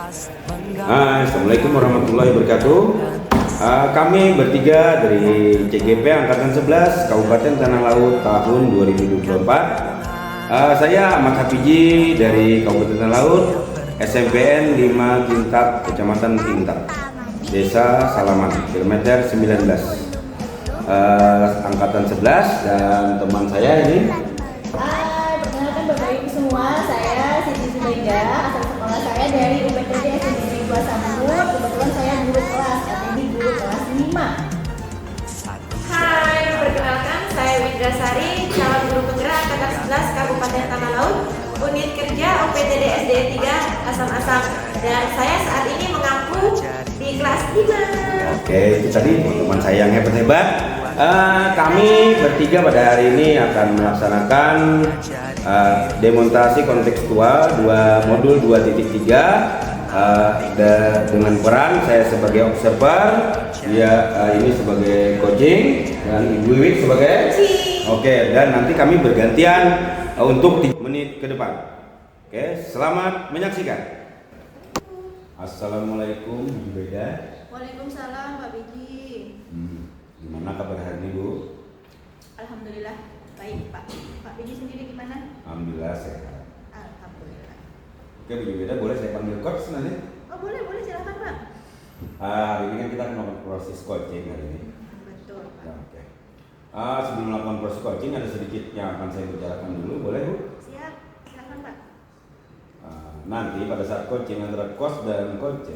Assalamualaikum warahmatullahi wabarakatuh. Kami bertiga dari CGP Angkatan 11 Kabupaten Tanah Laut tahun 2024. Saya Ahmad Hafiji dari Kabupaten Tanah Laut, SMPN 5 Kintab, Kecamatan Kintab, Desa Salaman, kilometer 19. Angkatan 11 dan teman saya ini. Perkenalkan Bapak Ibu semua, saya Siti Zubaida, asal sekolah saya dari UPTD SMP 2 Samur. Kebetulan saya guru kelas, ini guru kelas 5. Hai, perkenalkan saya Widrasari, calon guru penggerak Angkatan 11 Kabupaten Tanah Laut, unit kerja UPTD SD 3 Asam-Asam, dan saya saat ini mengaku di kelas 3. Oke, itu tadi teman saya yang hebat-hebat. Kami bertiga pada hari ini akan melaksanakan demonstrasi kontekstual modul 2.3 dengan peran saya sebagai observer, dia ini sebagai coaching, dan Ibu Wiwik sebagai oke, dan nanti kami bergantian untuk 3 menit ke depan. Oke, selamat menyaksikan. Assalamualaikum Ibu Beda. Waalaikumsalam Pak Biji. Gimana kabar hari ini, Bu? Alhamdulillah baik Pak. Pak Biji sendiri gimana? Alhamdulillah sehat. Alhamdulillah. Oke, Bu Beda, boleh saya panggil coach nanti? Oh boleh silakan Pak. Hari ini kan kita akan melakukan proses coaching hari ini. Betul Pak. Ya, oke. Sebelum melakukan proses coaching ada sedikit yang akan saya bicarakan dulu, boleh Bu? Siap, silakan Pak. Nanti pada saat coaching antara coach dan coach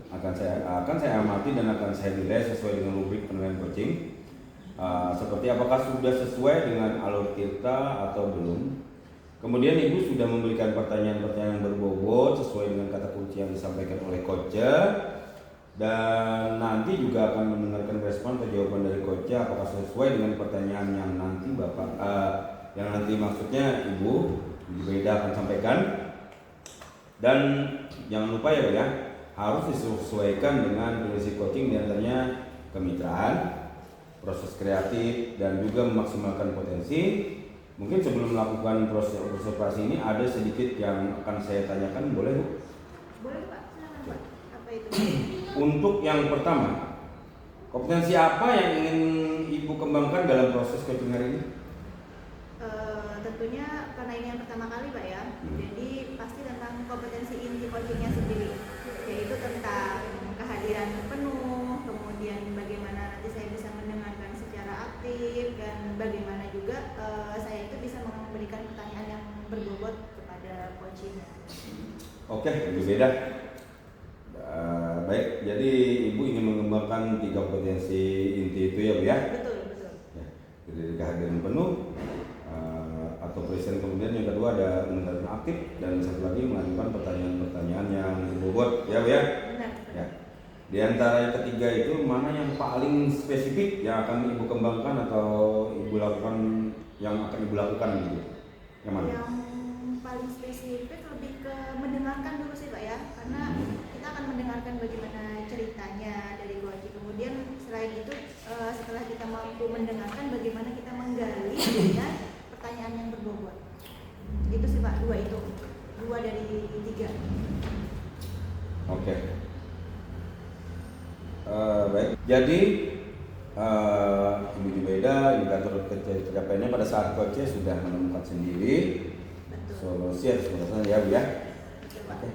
akan saya amati dan akan saya nilai sesuai dengan rubrik penilaian coaching. Seperti apakah sudah sesuai dengan alur kita atau belum. Kemudian Ibu sudah memberikan pertanyaan-pertanyaan berbobot sesuai dengan kata kunci yang disampaikan oleh coach, dan nanti juga akan mendengarkan respon atau jawaban dari coach apakah sesuai dengan pertanyaan yang nanti yang nanti maksudnya Ibu Beda akan sampaikan. Dan jangan lupa ya, harus disesuaikan dengan prinsip coaching, diantaranya kemitraan, proses kreatif, dan juga memaksimalkan potensi. Mungkin sebelum melakukan proses observasi ini ada sedikit yang akan saya tanyakan, boleh Bu? Boleh Pak, silakan Pak. Apa itu? Untuk yang pertama, kompetensi apa yang ingin Ibu kembangkan dalam proses coaching hari ini? Tentunya karena ini yang pertama kali Pak ya, jadi pasti tentang kompetensi inti coachingnya sendiri, yaitu tentang kehadiran penuh, kemudian bagaimana nanti saya bisa mendengarkan secara aktif, dan bagaimana juga saya itu bisa memberikan pertanyaan yang berbobot kepada coaching. Oke, Ibu Beda. Baik, jadi Ibu ingin mengembangkan 3 kompetensi inti itu ya Bu ya? Betul. Ya, jadi kehadiran penuh, atau present, kemudian yang kedua ada mendengarkan aktif, dan satu lagi mengajukan pertanyaan-pertanyaan yang berbobot ya Bu ya? Benar. Ya. Di antara yang ketiga itu mana yang paling spesifik yang akan Ibu kembangkan atau Ibu lakukan, yang akan Ibu lakukan gitu? Yang mana? Yang paling spesifik lebih ke mendengarkan dulu sih Pak ya, karena kita akan mendengarkan bagaimana ceritanya dari coaching. Kemudian selain itu setelah kita mampu mendengarkan, bagaimana kita menggali dengan pertanyaan yang berbobot. Itu sih Pak, 2 itu. 2 dari 3. Oke. Baik. Jadi Ibu Jubaida, indikator pencapaiannya pada saat coachnya sudah menemukan sendiri solusi atas permasalahan ya Bu ya. Oke.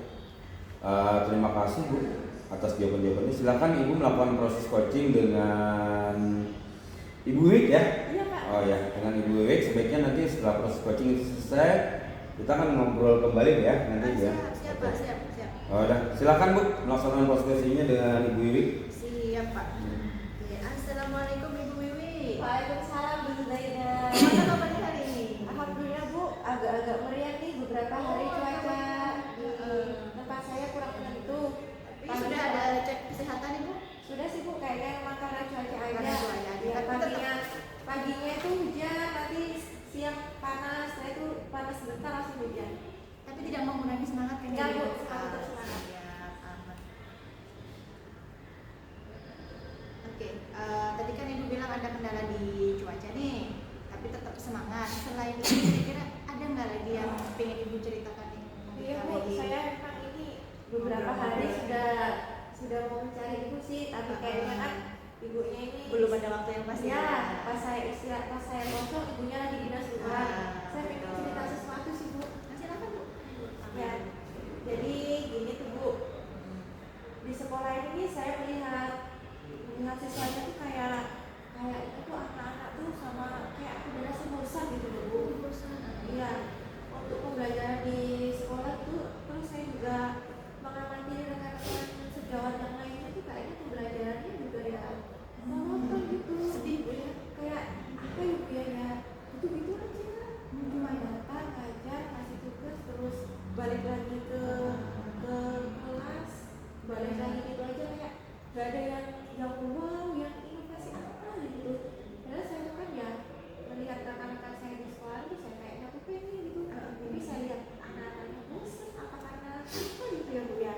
Terima kasih Bu atas jawaban-jawabannya. Silakan Ibu melakukan proses coaching dengan Ibu Wik ya. Iya Pak. Oh ya, dengan Ibu Wik sebaiknya nanti setelah proses coaching itu selesai kita akan ngobrol kembali ya nanti ya. Siap Pak, siap. Oh, udah. Silakan Bu melaksanakan proses coachingnya dengan Ibu Wik. Siap Pak. Oke, Assalamualaikum Ibu Wiwi. Waalaikumsalam Bu Zubaida. Gimana kabarnya hari ini? Alhamdulillah Bu, agak-agak meriah nih beberapa hari cuaca di tempat saya kurang menentu. Tapi sudah ada cek kesehatan Ibu? Sudah sih Bu, kayaknya emang karena cuaca aja. Karena cuaca aja. Ya, Tapi paginya itu hujan, nanti siang panas, nah itu panas sebentar langsung hujan. Tapi tidak mengurangi semangat kan Enggak, Ibu? Bu, selalu bersemangat. Siap, aman. Oke, tadi kan Ibu bilang ada kendala di cuaca nih, tapi tetap semangat beberapa hari sudah mau mencari ibu sih, tapi kayaknya kan ibunya ini belum ada waktu yang pasti. Ya, pas saya kosong ibunya lagi dinas luar. Saya pengen cerita sesuatu sih Bu. Silakan Bu. Ya, jadi gini tuh Bu, di sekolah ini saya melihat siswanya tuh kayak itu tuh anak-anak tuh sama kayak aku merasa bosan gitu loh Bu. Iya, untuk pembelajaran di sekolah tuh, terus saya juga mengamati rekan-rekan sejawat yang lainnya tuh kayaknya pembelajarannya juga ya monoton gitu. Sedih Bu ya, kayak apa ya Bu ya, gitu-gitu aja, cuma datang, ngajar, kasih tugas, terus balik lagi ke kelas, balik lagi gitu aja, kayak gak ada yang wow, yang inovasi apa gitu. Padahal saya tuh kan ya melihat rekan-rekan saya di sekolah itu saya kayaknya tuh pengen gitu. Jadi saya lihat anak-anaknya bosan apa karena apa gitu ya Bu ya.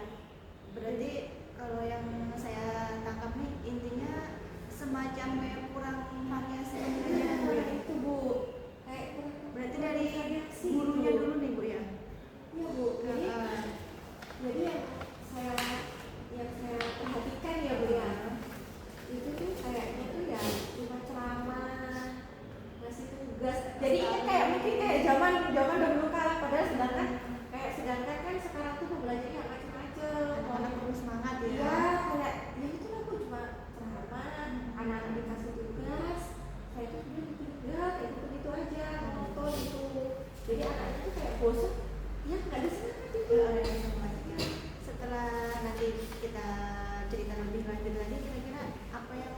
Berarti kalau yang saya tangkap nih intinya semacam kayak kurang variasi pembelajaran Bu ya. Itu Bu, kayak kurang. Berarti dari variasi gurunya gitu. dulu nih Bu ya. Iya Bu, jadi yang saya perhatikan ya Bu ya, itu tuh kayaknya tuh ya cuma ceramah, ngasih tugas. Jadi ini kayak mungkin kayak zaman dahulu kala, padahal sedangkan kan sekarang tuh pembelajarannya macam-macam. Anak-anak perlu semangat ya. Iya, kayak ya itu lah Bu, cuma ceramah, anak-anak dikasih tugas, saya tuh juga kayak gitu aja, monoton gitu. Jadi anak-anak tuh kayak bosan, ya nggak ada semangat juga. Setelah nanti kita cerita lebih lanjut lagi, kira-kira apa yang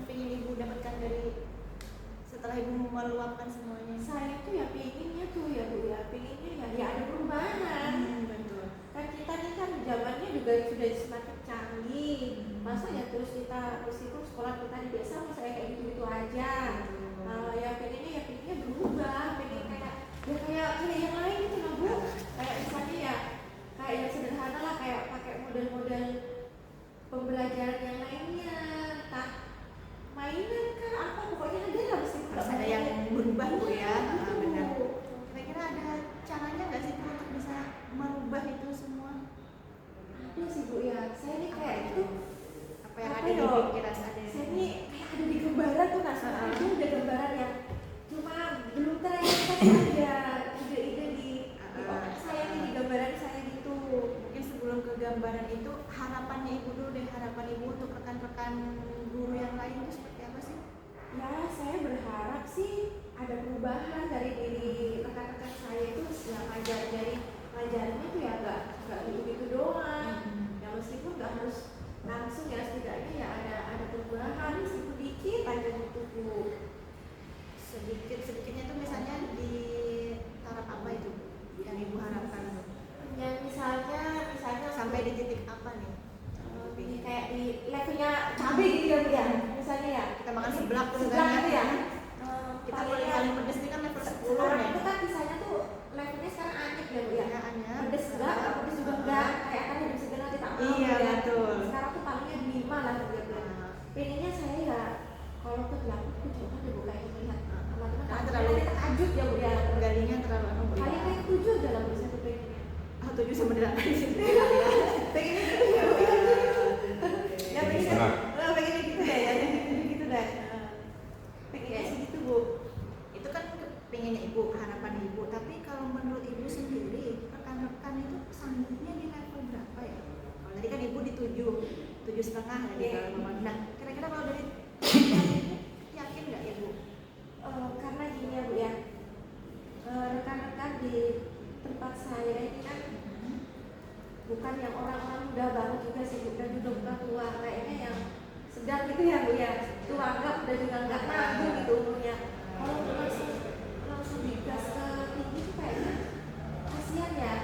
pengen Ibu dapatkan dari setelah Ibu meluapkan semuanya? Saya tuh ya pengennya tuh ya Bu ya, pengennya ya ada perubahan. Betul. Kan kita nih kan zamannya juga sudah semakin canggih. Masa ya terus itu sekolah kita di desa masa kayak gitu-gitu aja. Ya pengennya berubah, pengen kayak yang lain gitu loh Bu. Kayak misalnya ya kayak yang sederhana lah, kayak pakai model-model pembelajaran yang lainnya, entah mainan kan apa, pokoknya ada lah mesti Harus ada yang berubah Bu ya. Gitu. Benar. Kira-kira ada caranya nggak sih Bu untuk bisa merubah itu semua? Ada sih Bu ya, saya ini kayak itu Apa yang apa ada di ya? pikiran ada? Saya ini kayak ada di gambaran tuh Kak, itu udah gambaran yang cuma belum terrealisasi aja, ide-ide di otak saya nih, di gambaran saya gitu. Mungkin sebelum ke gambaran itu harapannya Ibu dulu deh, harapan Ibu untuk rekan-rekan guru yang lain itu seperti apa sih? Ya saya berharap sih ada perubahan dari diri rekan-rekan saya itu yang ngajarnya tuh ya nggak gitu-gitu doang. Ya meskipun nggak harus langsung ya, setidaknya ya ada perubahan meskipun dikit aja gitu Bu. Sedikitnya tuh misalnya di taraf apa itu yang Ibu harapkan? Ya misalnya Sampai di titik apa nih? ini kayak di levelnya cabai gitu ya Bu ya, misalnya ya Kita makan seblak tuh seblak kan gitu ya. Kita paling pedes ini kan level 10 sekarang nih. itu kan misalnya tuh levelnya sekarang anyep ya Bu ya. Ya, anyep. Pedes enggak, pedes juga enggak, kayak kan ada bisa nanti tak mau Iya, ya. betul. Sekarang tuh palingnya 5 lah gitu. Pengennya saya ya kalau ke 8 aku coba deh Bu kayak melihat teman-teman Karena terlalu terlalu takjub ya Bu ya. Galinya terlalu anu Bu. Paling kayak 7 dalam bisa tuh pengennya. 7 sama 8 di situ. Pengennya gitu ya Bu ya. Ya pengennya gitu deh ya, gitu deh. Pengennya sih gitu Bu. Itu kan pengennya Ibu, harapan Ibu. Tapi kalau menurut Ibu sendiri, rekan-rekan itu sanggupnya di level berapa ya? Kalau tadi kan Ibu di 7,5 tadi kalau Mama. Nah, kira-kira kalau dari Ibu yakin nggak Ibu? Karena gini ya Bu ya, rekan-rekan di tempat saya ini kan bukan yang orang-orang muda banget juga sih Bu, dan juga bukan tua, kayaknya yang sedang gitu ya Bu ya, tua enggak udah juga enggak nanggung gitu umurnya. Kalau langsung digas ke tinggi itu kayaknya kasihan ya.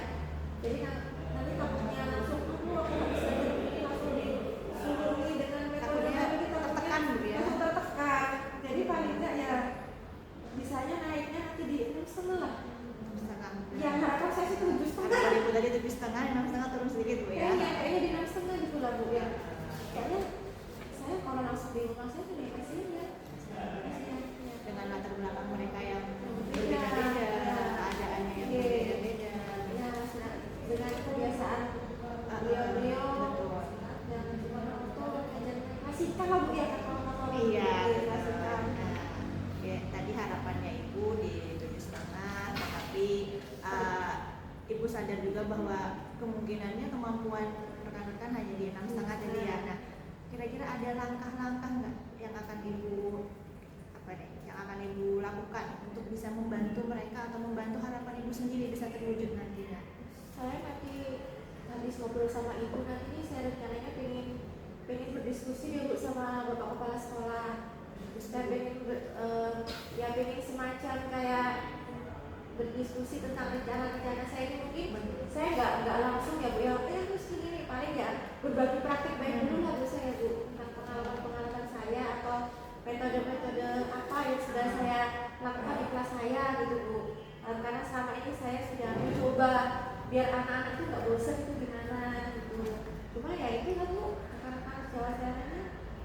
Jadi nanti takutnya langsung aku habis aja ini langsung disuruhi dengan metode kita tertekan Bu ya. langsung tertekan. Jadi paling enggak ya bisanya naiknya nanti di 6,5 lah. 6,5. Ya harapan saya sih 7,5. Harapan Ibu tadi 7,5, 6,5 turun sedikit Bu ya. Kayaknya di 6,5 gitu lah Bu ya. Kayaknya saya kalau langsung di rumah saya tuh kasihan ya. Kasihan. Dengan latar belakang mereka yang Berbeda. berbeda-beda, keadaannya yang berbeda-beda. Ya, dengan kebiasaan beliau sama Bu ya kan kalau Iya, nggak suka. nah, ya, tadi harapannya Ibu di 7,5, tetapi Ibu sadar juga bahwa kemungkinannya kemampuan rekan-rekan hanya di 6,5 jadi ya. Nah, kira-kira ada langkah-langkah nggak yang akan Ibu yang akan Ibu lakukan untuk bisa membantu mereka atau membantu harapan Ibu sendiri bisa terwujud nantinya? Saya nanti habis ngobrol sama Ibu nanti ini saya rencananya pengen berdiskusi deh Bu sama Bapak Kepala Sekolah. Terus saya pengen semacam kayak berdiskusi tentang rencana-rencana saya ini. Mungkin saya nggak langsung ya Bu ya terus gini paling ya berbagi praktik baik dulu lah Bu saya Bu tentang pengalaman saya atau metode-metode apa yang sudah saya lakukan di kelas saya gitu Bu. Karena selama ini saya sudah mencoba biar anak-anak itu nggak bosan itu gimana gitu. Cuma ya itu kan Bu anak-anak jalan-jalannya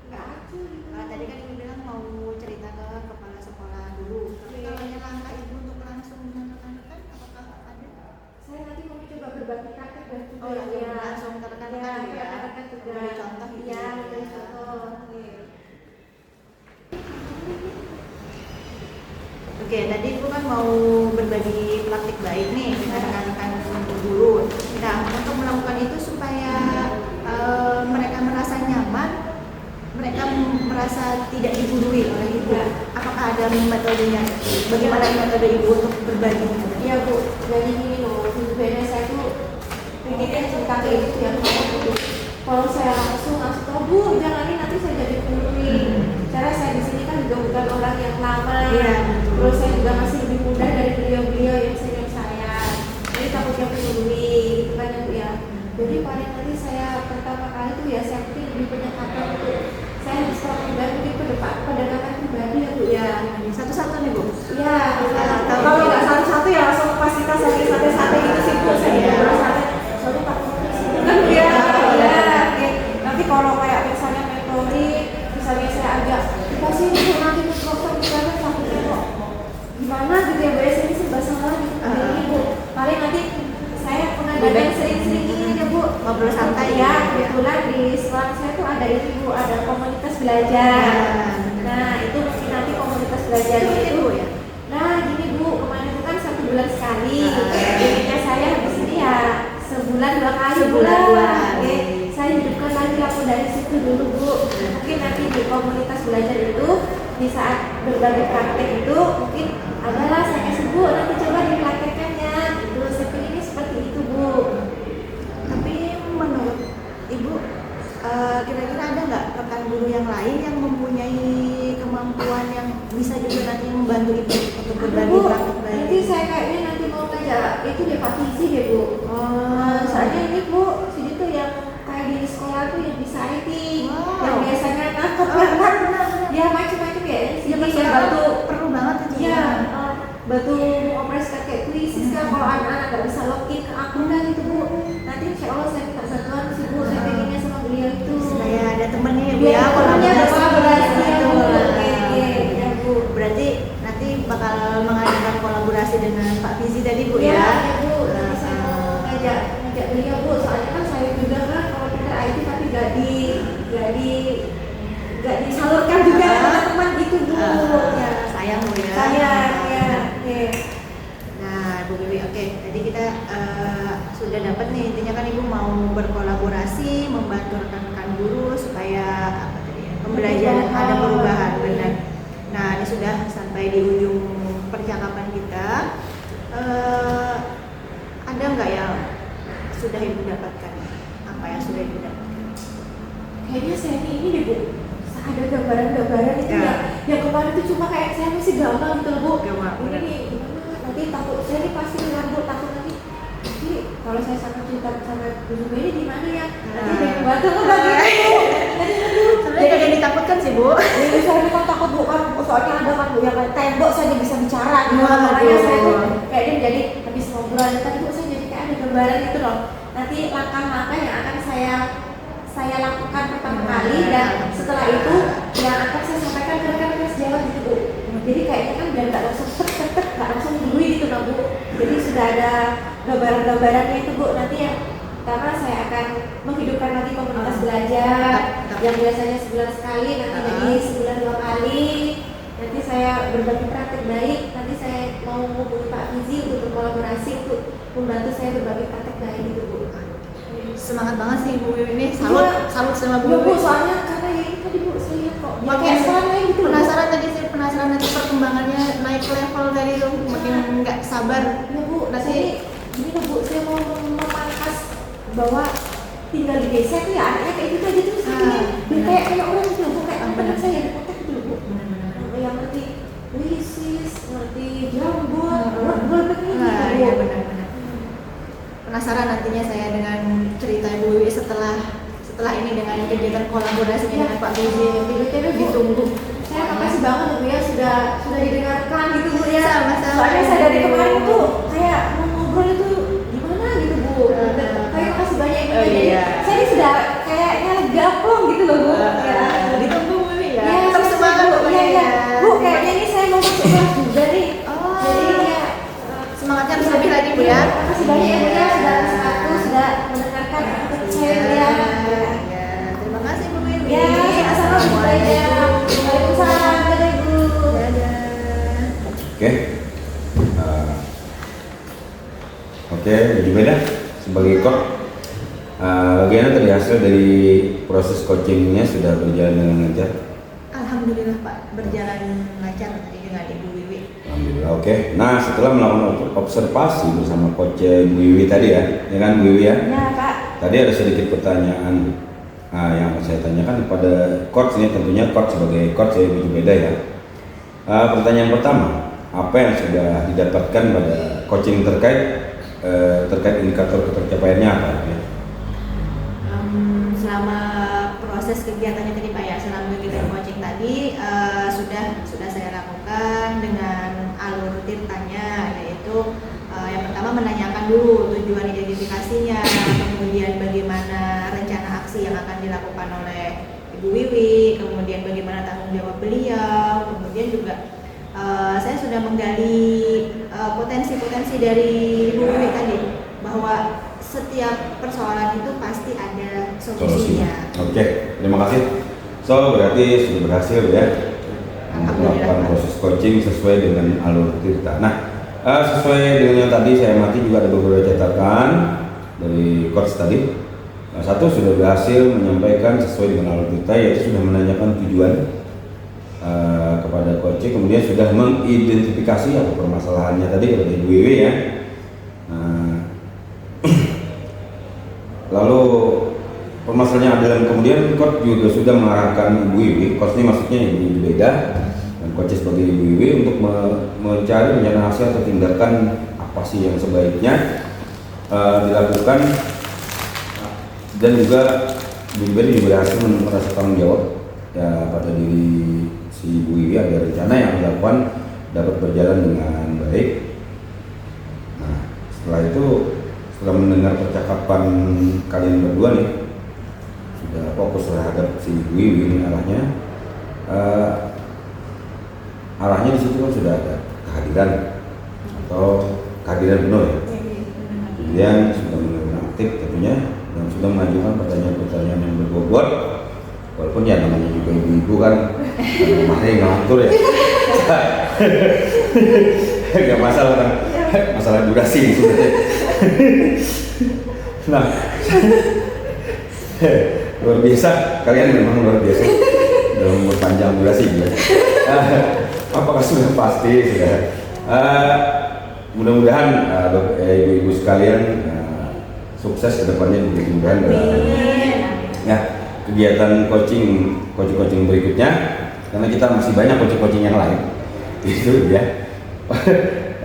nggak acuh gitu. Tadi kan Ibu bilang mau cerita ke kepala sekolah dulu. Tapi kalau hanya langkah Ibu untuk langsung dengan rekan-rekan, apakah ada? Saya nanti mau coba berbagi praktek dan juga Oh, ya, langsung ke rekan-rekan ya, ya. rekan-rekan juga. Memberi contoh gitu Iya, ya. memberi contoh. Oke. Oke, tadi Ibu kan mau berbagi praktik baik nih dengan rekan-rekan guru. Nah, untuk melakukan itu supaya mereka merasa nyaman, mereka merasa tidak digurui oleh Ibu. Apakah ada metodenya? Bagaimana metode Ibu untuk berbagi? Iya Bu, jadi gini loh, sebenarnya saya tuh pengennya cerita ke Ibu ya gitu. Kalau saya langsung tahu Bu, jangan ini nanti saya jadi gurui. Cara saya di sini kan juga bukan orang yang lama. Iya. Terus saya juga masih lebih muda dari beliau-beliau yang senior saya. Jadi takutnya menggurui, gitu kan ya Bu ya. Jadi paling nanti saya pertama kali tuh ya saya mungkin lebih pendekatan untuk saya harus pribadi mungkin pendekatan pribadi ya Bu ya. Satu-satu nih Bu. Iya, kalau nggak satu-satu ya langsung pas kita sate-sate gitu sih Bu, saya ngobrol sate. Soalnya takutnya sih kan ya, oke. Nanti kalau kayak misalnya metode, misalnya saya ajak kita sih nanti mikrofon kita kan takutnya kok gimana gitu ya Bu, ya sini serba salah gitu. Jadi Bu, paling nanti saya mengadakan sering-sering ini aja Bu, Ngobrol santai ya. Kebetulan di sekolah saya tuh ada itu Bu, ada komunitas belajar. Nah itu mungkin nanti komunitas belajar itu ya. Nah gini Bu, kemarin itu kan 1 bulan sekali. Jadinya saya habis ini ya sebulan 2 kali. Sebulan 2 kali. Oke, saya hidupkan lagi aku dari situ dulu Bu. Mungkin nanti di komunitas belajar itu di saat berbagi praktek itu mungkin adalah saya kasih Bu nanti coba dipraktekkannya. Itu saya pilihnya seperti itu Bu. Tapi menurut Ibu, kira-kira ada nggak rekan guru yang lain yang mempunyai kemampuan yang bisa juga nanti membantu Ibu untuk berbagi Bu, praktik baik? nanti saya kayaknya nanti mau ngajak itu deh Pak Fizi deh Bu. Soalnya ini Bu, sini tuh yang kayak di sekolah tuh yang bisa IT, Wow. yang biasanya nangkep ya kan, ya macam-macam ya. Ya, Sini pasti ya bantu, perlu banget itu. ya bantu mengoperasikan kayak krisis kan kalau anak-anak nggak bisa login ke akun dan itu Bu. Nanti insya Allah saya minta bantuan sih Bu, saya pengennya sama beliau itu. Supaya ada temennya ya Bu Biar ya, temennya ada kolaborasi ya Bu. Oke, Ya Bu. Berarti nanti bakal mengadakan kolaborasi dengan Pak Fizi tadi Bu Ya, ya. Bu. Nanti saya mau ngajak beliau Bu. Soalnya kan saya juga kan kalau pinter IT tapi nggak disalurkan juga ke teman-teman gitu Bu. Ya. Sayang Bu ya. Saya ya. Oke. Nah, Bu Bibi, oke. Jadi kita sudah dapat nih, intinya kan Ibu mau berkolaborasi, membantu rekan-rekan guru supaya apa tadi ya, pembelajaran ada perubahan, benar. Nah, ini sudah sampai di ujung percakapan kita. Ada nggak yang sudah Ibu dapatkan? Apa yang sudah Ibu dapatkan? Kayaknya saya ini deh Bu. Ada gambaran-gambaran itu Ya. yang kemarin itu cuma kayak saya masih gampang gitu loh Bu. Gampang, Ini benar. nih gimana nanti takut saya nih pasti ngambut takut nanti kalau saya sama cerita sama Bu ini gimana ya nanti ada yang bantu lagi Sebenarnya ada yang ditakutkan sih Bu. jadi saya kan takut Bu kan soalnya ada kan Bu yang kayak tembok saja bisa bicara gitu Waduh. makanya saya tuh kayak dia jadi habis ngobrol tadi Bu saya jadi kayak ada gambaran itu loh nanti langkah-langkah yang akan saya lakukan pertama kali dan setelah itu yang akan saya sampaikan ke rekan-rekan sejawat gitu Bu. Jadi kayaknya kan biar nggak langsung nggak langsung dulu gitu nah Bu. Jadi sudah ada gambaran-gambarannya itu Bu nanti yang pertama saya akan menghidupkan lagi komunitas belajar. yang biasanya sebulan sekali nanti jadi sebulan 2 kali. Nanti saya berbagi praktek baik. Nanti saya mau menghubungi Pak Fizi untuk berkolaborasi untuk membantu saya berbagi praktek baik gitu Bu. Semangat banget sih Bu Wiwi ini, salut sama Bu Bu, Wiwi. soalnya karena ya itu tadi Bu, saya lihat kok dia Makin kayak sekarang lain gitu. penasaran tadi, saya penasaran nanti perkembangannya naik level dari itu, makin nggak sabar. Ya Bu, Nanti ini loh Bu, saya mau memangkas bahwa tinggal di desa tuh ya anaknya kayak gitu aja terus saya ingin kayak orang gitu loh Bu, kayak anak saya di kota gitu loh Bu. Yang ngerti wisis, ngerti jambul, berbagai gitu Bu. iya benar-benar. Penasaran nantinya saya dengan cerita Bu Wiwi setelah ini dengan kegiatan kolaborasi dengan Pak Fizi. Ditunggu. Saya makasih banget Bu ya sudah didengarkan gitu Bu ya. Sama-sama. Soalnya saya dari kemarin tuh kayak mau ngobrol itu gimana gitu Bu. Kayak makasih banyak Bu. Oh, iya. Saya ini sudah kayaknya lega plong gitu loh Bu. Ya. Ditunggu Bu Wiwi ya. Ya, Tetap semangat pokoknya iya. ya. Bu, kayaknya ini saya mau masuk kelas juga nih. Jadi ya Semangatnya harus lebih lagi Bu ya. makasih banyak ya Bu ya sudah ngasih aku, sudah mendengarkan apa saya Bu ya. Ya, terima kasih Bu Wiwi. Ya, sama-sama Bu ya. Waalaikumsalam, dadah Bu. Dadah. Oke. Oke, jadi beda sebagai coach. Bagaimana tadi hasil dari proses coachingnya sudah berjalan dengan lancar? Alhamdulillah Pak, berjalan lancar tadi dengan Ibu Wiwi. Alhamdulillah, oke. Nah, setelah melakukan observasi bersama coach Bu Wiwi tadi ya kan Bu Wiwi ya? Ya Pak. Tadi ada sedikit pertanyaan yang saya tanyakan kepada coach ini, tentunya coach sebagai coach saya beda ya. Pertanyaan pertama, apa yang sudah didapatkan pada coaching terkait indikator ketercapaiannya apa ya? Selama proses kegiatannya tadi Pak ya, selama kegiatan coaching tadi sudah saya lakukan dengan alur tirtanya, yaitu yang pertama menanyakan dulu tujuan identifikasinya, kemudian bagaimana rencana aksi yang akan dilakukan oleh Ibu Wiwi, kemudian bagaimana tanggung jawab beliau, kemudian juga saya sudah menggali potensi-potensi dari Ibu Wiwi tadi, bahwa setiap persoalan itu pasti ada solusinya. Oke, terima kasih. So, berarti sudah berhasil ya untuk melakukan proses coaching sesuai dengan alur tirta. Nah, sesuai dengan yang tadi saya amati juga ada beberapa catatan dari coach tadi. Satu, sudah berhasil menyampaikan sesuai dengan alur tirta, yaitu sudah menanyakan tujuan kepada coach, kemudian sudah mengidentifikasi apa permasalahannya tadi kepada Ibu Wiwi ya. Lalu permasalahannya adalah kemudian coach juga sudah mengarahkan Ibu Wiwi, coach ini maksudnya Ibu Beda dan coach sebagai Ibu Wiwi untuk mencari rencana aksi atau tindakan apa sih yang sebaiknya dilakukan, dan juga Ibu Beda juga berhasil merasa tanggung jawab ya pada diri si Ibu Wiwi agar rencana yang dilakukan dapat berjalan dengan baik. Nah, setelah itu, setelah mendengar percakapan kalian berdua nih, sudah fokus terhadap si Ibu Wiwi ini arahnya di situ kan sudah ada kehadiran atau kehadiran penuh ya. Kemudian sudah benar-benar aktif tentunya dan sudah mengajukan pertanyaan-pertanyaan yang berbobot, walaupun ya namanya juga ibu-ibu kan rumahnya ngatur ya. Gak masalah kan, masalah durasi sebenarnya. Nah, luar biasa, kalian memang luar biasa dalam memperpanjang durasi ya. Apakah sudah pasti sudah? Mudah-mudahan ibu-ibu sekalian sukses ke depannya, mudah-mudahan ya kegiatan coaching berikutnya, karena kita masih banyak coaching yang lain itu ya.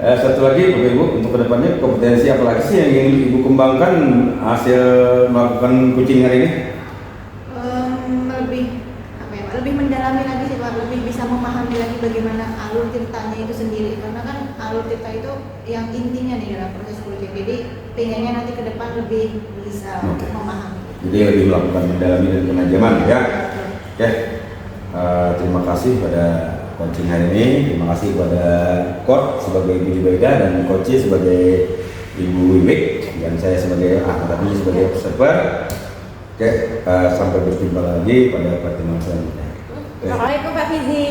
Satu lagi Bapak Ibu, untuk kedepannya kompetensi apa lagi sih yang ingin Ibu kembangkan hasil melakukan coaching hari ini? Lebih mendalami lagi sih Pak, lebih bisa memahami lagi bagaimana alur tirtanya itu sendiri, karena kan alur tirta itu yang intinya nih dalam proses coaching. Jadi pengennya nanti ke depan lebih bisa memahami. Jadi lebih melakukan mendalami dan penajaman ya. Oke. Terima kasih pada coaching hari ini. Terima kasih kepada coach sebagai Ibu Beda dan coach sebagai Ibu Wiwi, dan saya sebagai sebagai observer. Oke, sampai berjumpa lagi pada pertemuan selanjutnya. Assalamualaikum Pak Fizi.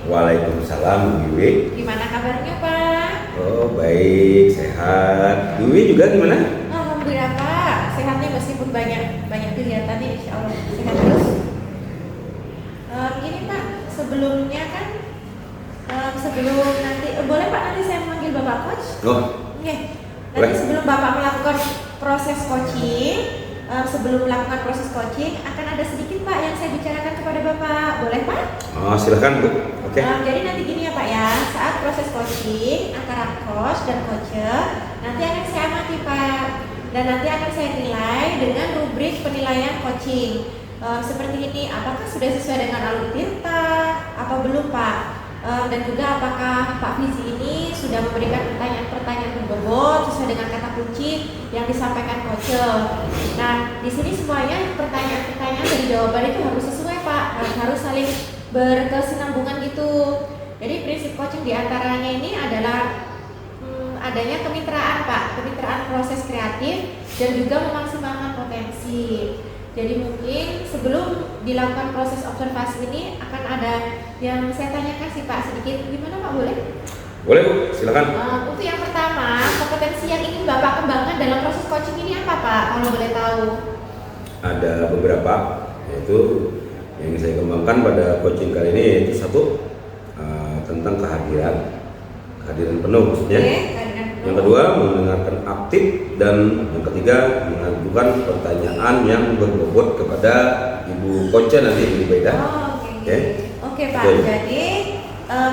Waalaikumsalam, Bu Wiwi. Gimana kabarnya Pak? Oh baik, sehat. Bu Wiwi juga gimana? Alhamdulillah Pak, sehatnya meskipun banyak kegiatan nih, insya Allah sehat terus. Ini Pak, sebelumnya kan sebelum nanti boleh Pak nanti saya memanggil Bapak Coach? Oh, Oke. Nanti boleh. sebelum Bapak melakukan proses coaching, sebelum melakukan proses coaching akan ada sedikit Pak yang saya bicarakan kepada Bapak, boleh Pak? Oh silakan Bu. Oke. Jadi nanti gini ya Pak ya, saat proses coaching antara coach dan coacher nanti akan saya amati Pak, dan nanti akan saya nilai dengan rubrik penilaian coaching. Seperti ini, apakah sudah sesuai dengan alur tirta, apa belum Pak? Dan juga apakah Pak Fizi ini sudah memberikan pertanyaan-pertanyaan berbobot sesuai dengan kata kunci yang disampaikan coacher. Nah, di sini semuanya pertanyaan-pertanyaan dari jawaban itu harus sesuai Pak, harus saling berkesinambungan gitu. Jadi prinsip coaching diantaranya ini adalah adanya kemitraan Pak, kemitraan proses kreatif dan juga memaksimalkan potensi. Jadi mungkin sebelum dilakukan proses observasi ini akan ada yang saya tanyakan sih Pak sedikit, gimana Pak, boleh? Boleh Bu, silakan. Untuk yang pertama, kompetensi yang ingin Bapak kembangkan dalam proses coaching ini apa Pak, kalau boleh tahu? Ada beberapa, yaitu yang ingin saya kembangkan pada coaching kali ini yaitu satu, tentang kehadiran penuh maksudnya. Oke, kehadiran penuh. Yang kedua, mendengarkan aktif, dan yang ketiga, mengajukan pertanyaan yang berbobot kepada Ibu Coach nanti, Ibu Beda. Oke. Oke Pak, Betul. jadi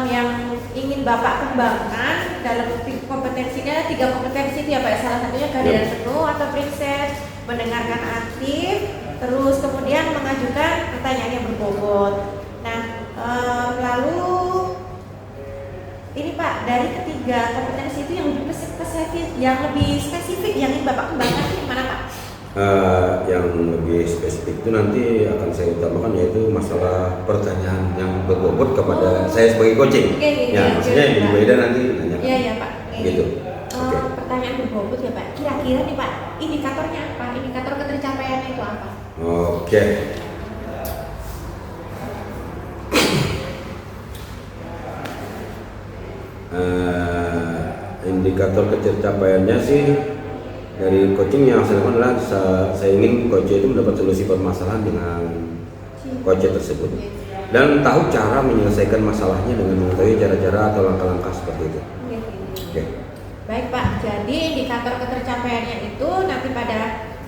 yang ingin Bapak kembangkan dalam kompetensinya ada 3 kompetensi itu ya Pak. Salah satunya kehadiran penuh atau prinsip, mendengarkan aktif, terus kemudian mengajukan pertanyaan yang berbobot. Nah, lalu ini Pak, dari ketiga kompetensi itu yang lebih spesifik yang ingin Bapak kembangkan itu mana Pak? Yang lebih spesifik itu nanti akan saya utamakan yaitu masalah pertanyaan yang berbobot kepada saya sebagai coaching. Ya, maksudnya yang Ibu Beda nanti nanya. Iya ya Pak. Gitu. Oke. Pertanyaan berbobot ya Pak. Kira-kira nih Pak, indikatornya apa? Indikator ketercapaiannya itu apa? Oke. Indikator ketercapaiannya sih dari coaching yang saya lakukan adalah saya ingin coach itu mendapat solusi permasalahan dengan coach tersebut dan tahu cara menyelesaikan masalahnya dengan mengetahui cara-cara atau langkah-langkah seperti itu. Oke. Baik Pak, jadi indikator ketercapaiannya itu nanti pada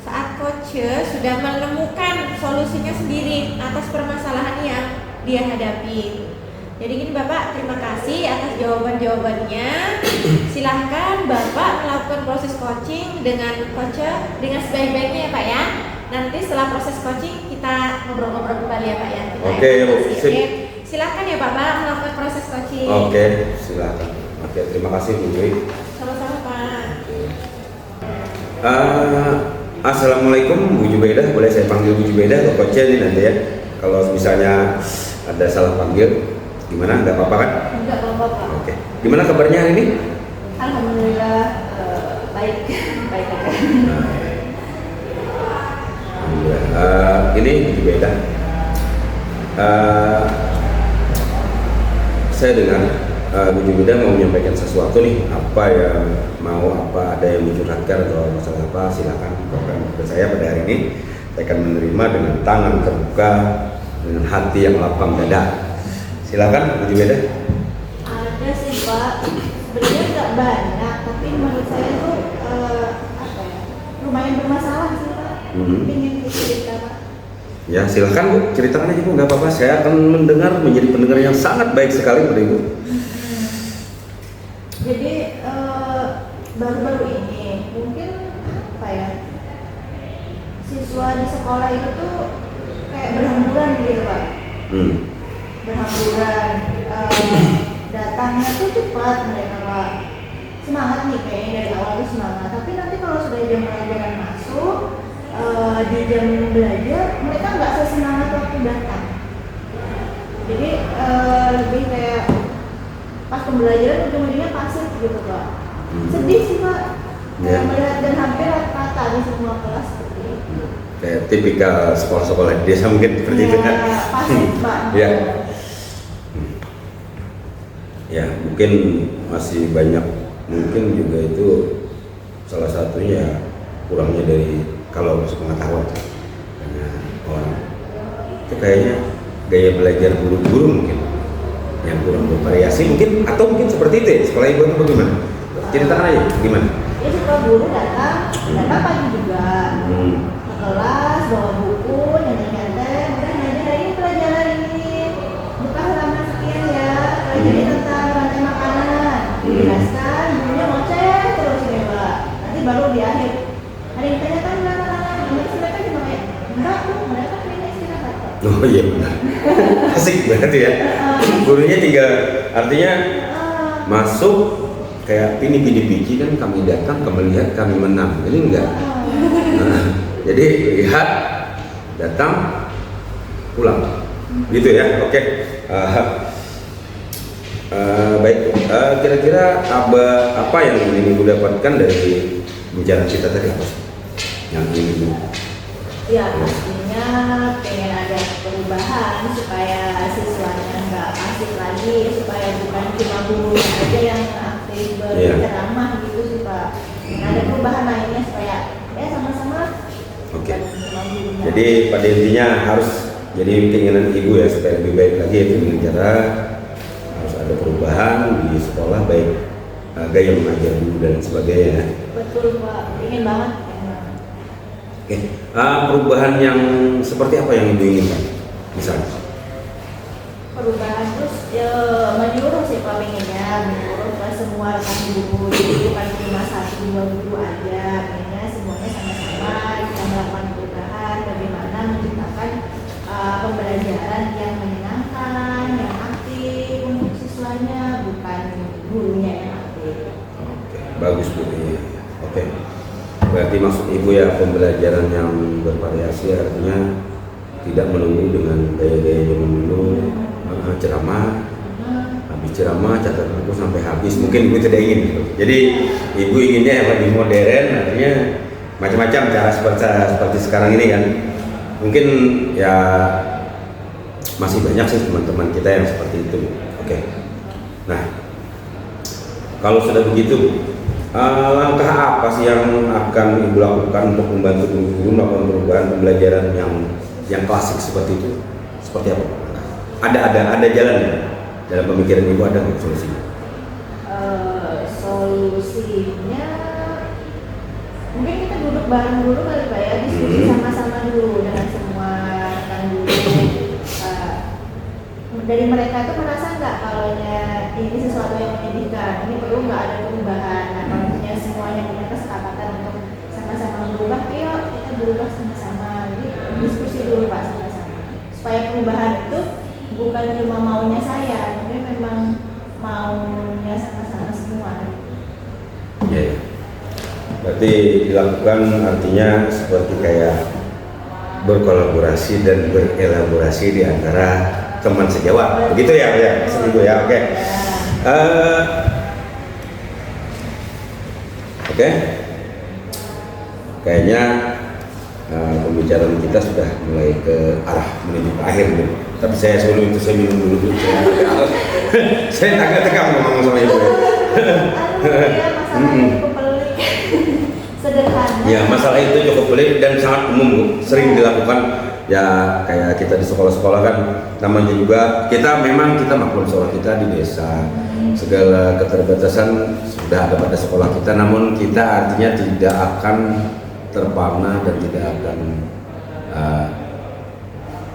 saat coach sudah menemukan solusinya sendiri atas permasalahan yang dia hadapi. Jadi gini Bapak, terima kasih atas jawaban-jawabannya. Silahkan Bapak melakukan proses coaching dengan coach dengan sebaik-baiknya ya Pak ya. Nanti setelah proses coaching kita ngobrol-ngobrol kembali ya Pak ya. Oke, Oke. Silahkan ya Bapak melakukan proses coaching. Oke, silakan. Oke, terima kasih Bu Dwi. Sama-sama Pak. Assalamualaikum Bu Jubaida, boleh saya panggil Bu Jubaida atau coach ini nanti ya. Kalau misalnya ada salah panggil, gimana? Nggak apa-apa kan? Enggak apa-apa. Oke. Gimana kabarnya hari ini? Alhamdulillah baik, baik aja. Alhamdulillah. Ini Bu Jubaida. Saya dengar Bu Jubaida mau menyampaikan sesuatu nih. Apa yang ada yang dicurhatkan atau masalah apa? Silakan. Bahkan saya pada hari ini saya akan menerima dengan tangan terbuka, dengan hati yang lapang dada. Silakan Bu Jubaida. Ada sih Pak, sebenarnya nggak banyak, tapi menurut saya tuh lumayan bermasalah sih Pak. Ingin cerita Pak. Ya silakan Bu, ceritakan aja Bu, nggak apa-apa. Saya akan mendengar, menjadi pendengar yang sangat baik sekali pada Ibu. Jadi baru-baru ini mungkin apa ya, siswa di sekolah itu tuh kayak berhamburan gitu Pak. Berhamburan, datangnya tuh cepat mereka Pak. Semangat nih kayaknya dari awal tuh semangat, tapi nanti kalau sudah jam pelajaran masuk, di jam belajar mereka nggak sesemangat waktu datang. Jadi lebih kayak pas pembelajaran ujung-ujungnya pasif gitu Pak. Sedih sih Pak, melihat dan hampir rata-rata di semua kelas seperti itu. kayak tipikal sekolah-sekolah di desa mungkin seperti itu kan. Pasif Pak. Ya. Ya, mungkin masih banyak, mungkin juga itu salah satunya kurangnya dari kalau pengetahuan banyak orang itu kayaknya gaya belajar guru-guru mungkin yang kurang bervariasi mungkin, atau mungkin seperti itu ya, sekolah ibu itu bagaimana? Ceritakan aja gimana? Ya suka guru datang pagi juga ke kelas bawa buku nyantai-nyantai, udah ngajar hari ini pelajaran ini, buka halaman sekian ya, pelajari tentang rantai makanan, dijelaskan, gurunya ngoceh terus ini Pak, nanti baru di akhir ada yang ditanyakan anak-anak, mereka cuma kayak enggak tuh, mereka pengen istirahat Pak. Oh iya benar, asik berarti ya. Gurunya tiga, artinya masuk kayak ini biji kan, kami datang, kami lihat, kami menang. Ini enggak. Nah, jadi lihat, datang, pulang. Gitu ya. Oke. Baik. Kira-kira apa yang ingin Ibu dapatkan dari bicara kita tadi apa sih? Yang ingin Ibu? Ya pastinya pengen ada perubahan supaya siswanya nggak pasif lagi, supaya bukan cuma guru aja yang aktif berceramah gitu sih Pak. Ada perubahan lainnya supaya ya sama-sama. Oke. Jadi pada intinya harus jadi keinginan Ibu ya supaya lebih baik lagi itu dengan cara harus ada perubahan di sekolah, baik gaya mengajar guru dan sebagainya. Betul Pak, ingin banget. Oke, perubahan yang seperti apa yang Ibu inginkan? Misalnya? Perubahan terus ya, menyuruh sih Pak, pengennya menyuruh ke semua rekan guru, jadi bukan cuma 1-2 guru aja, pengennya semuanya sama-sama kita melakukan perubahan, bagaimana menciptakan pembelajaran yang menyenangkan, yang aktif untuk siswanya, bukan gurunya yang aktif. Oke, bagus Bu. Oke. Berarti maksud Ibu ya pembelajaran yang bervariasi, artinya tidak menunggu dengan gaya-gaya zaman dulu, ceramah, habis ceramah catat buku sampai habis, mungkin Ibu tidak ingin gitu. Jadi Ibu inginnya yang lebih modern, artinya macam-macam cara seperti sekarang ini kan. Mungkin ya masih banyak sih teman-teman kita yang seperti itu. Oke. Nah, kalau sudah begitu, langkah apa sih yang akan Ibu lakukan untuk membantu guru-guru melakukan perubahan pembelajaran yang klasik seperti itu? Seperti apa? Ada jalannya dalam pemikiran Ibu, ada nggak solusinya? Solusinya mungkin kita duduk bareng dulu kali Pak ya, diskusi sama-sama dulu dengan semua rekan guru. Dari mereka tuh merasa nggak kalau ini sesuatu yang menyedihkan, ini perlu nggak ada perubahan. Nah, kalau misalnya semuanya punya kesepakatan untuk sama-sama berubah, ayo kita berubah sama-sama. Jadi diskusi dulu Pak sama-sama, supaya perubahan itu bukan cuma maunya saya, tapi memang maunya sama-sama semua. Ya. Berarti dilakukan artinya seperti kayak berkolaborasi dan berelaborasi di antara teman sejawat, begitu ya, Ibu ya, oke. Oke, kayaknya pembicaraan kita sudah mulai ke arah menuju ke akhir nih. Tapi sebelum itu saya minum dulu. Saya agak tegang ngomong sama Ibu. Sederhana. Ya, masalah itu cukup pelik dan sangat umum Bu. Sering dilakukan ya, kayak kita di sekolah-sekolah kan, namanya juga kita maklum sekolah kita di desa, segala keterbatasan sudah ada pada sekolah kita, namun kita artinya tidak akan terpana dan tidak akan